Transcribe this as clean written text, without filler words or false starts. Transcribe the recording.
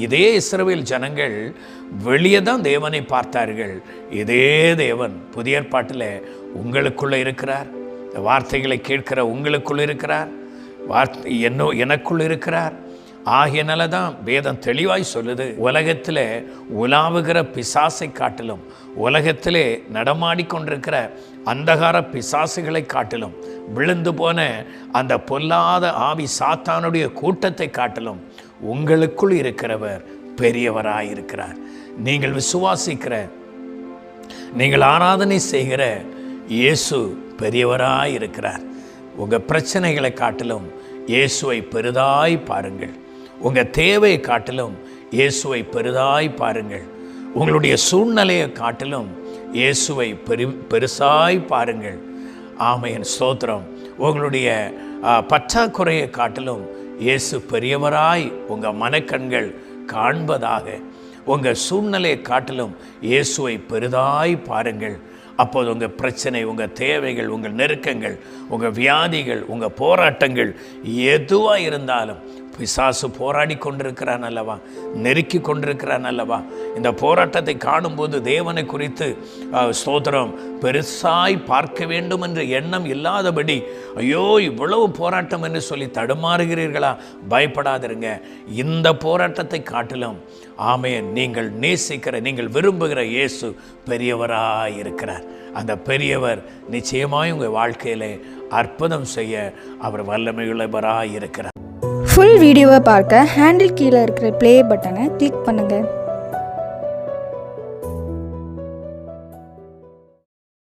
இதே இஸ்ரவேல் ஜனங்கள் வெளியே தான் தேவனை பார்த்தார்கள். இதே தேவன் புதிய ஏற்பாட்டில் உங்களுக்குள்ள இருக்கிறார். இந்த வார்த்தைகளை கேட்கிற உங்களுக்குள்ள இருக்கிறார். எனக்குள்ள இருக்கிறார். ஆகியனால தான் வேதம் தெளிவாய் சொல்லுது, உலகத்தில் உலாவுகிற பிசாசை காட்டிலும், உலகத்திலே நடமாடிக்கொண்டிருக்கிற அந்தகார பிசாசுகளை காட்டிலும், விழுந்து போன அந்த பொல்லாத ஆவி சாத்தானுடைய கூட்டத்தை காட்டிலும் உங்களுக்குள் இருக்கிறவர் பெரியவராயிருக்கிறார். நீங்கள் விசுவாசிக்கிற, நீங்கள் ஆராதனை செய்கிற இயேசு பெரியவராயிருக்கிறார். உங்கள் பிரச்சனைகளை காட்டிலும் இயேசுவை பெரிதாய் பாருங்கள். உங்கள் தேவையை காட்டிலும் இயேசுவை பெரிதாய் பாருங்கள். உங்களுடைய சூழ்நிலையை காட்டிலும் இயேசுவை பெருசாய் பாருங்கள். ஆமென், ஸ்தோத்திரம். உங்களுடைய பற்றாக்குறையை காட்டிலும் இயேசு பெரியவராய் உங்கள் மனக்கண்கள் காண்பதாக. உங்கள் சூழ்நிலையை காட்டிலும் இயேசுவை பெரிதாய் பாருங்கள். அப்போது உங்கள் பிரச்சனை, உங்கள் தேவைகள், உங்கள் நெருக்கங்கள், உங்கள் வியாதிகள், உங்கள் போராட்டங்கள் எதுவாக இருந்தாலும், பிசாசு போராடி கொண்டிருக்கிறான் அல்லவா, நெருக்கி கொண்டிருக்கிறான் அல்லவா, இந்த போராட்டத்தை காணும்போது தேவனை குறித்து ஸ்தோத்திரம் பெருசாய் பார்க்க வேண்டும் என்ற எண்ணம் இல்லாதபடி, ஐயோ இவ்வளவு போராட்டம் என்று சொல்லி தடுமாறுகிறீர்களா? பயப்படாதிருங்க. இந்த போராட்டத்தை காட்டிலும் ஆமென், நீங்கள் நேசிக்கிற, நீங்கள் விரும்புகிற இயேசு பெரியவராய் இருக்கிறார். அந்த பெரியவர் நிச்சயமாய் உங்கள் வாழ்க்கையிலே அற்புதம் செய்ய அவர் வல்லமையுள்ளவராய் இருக்கிறார். ஃபுல் வீடியோவை பார்க்க ஹேண்டில் கீழே இருக்கிற ப்ளே பட்டனை கிளிக் பண்ணுங்கள்.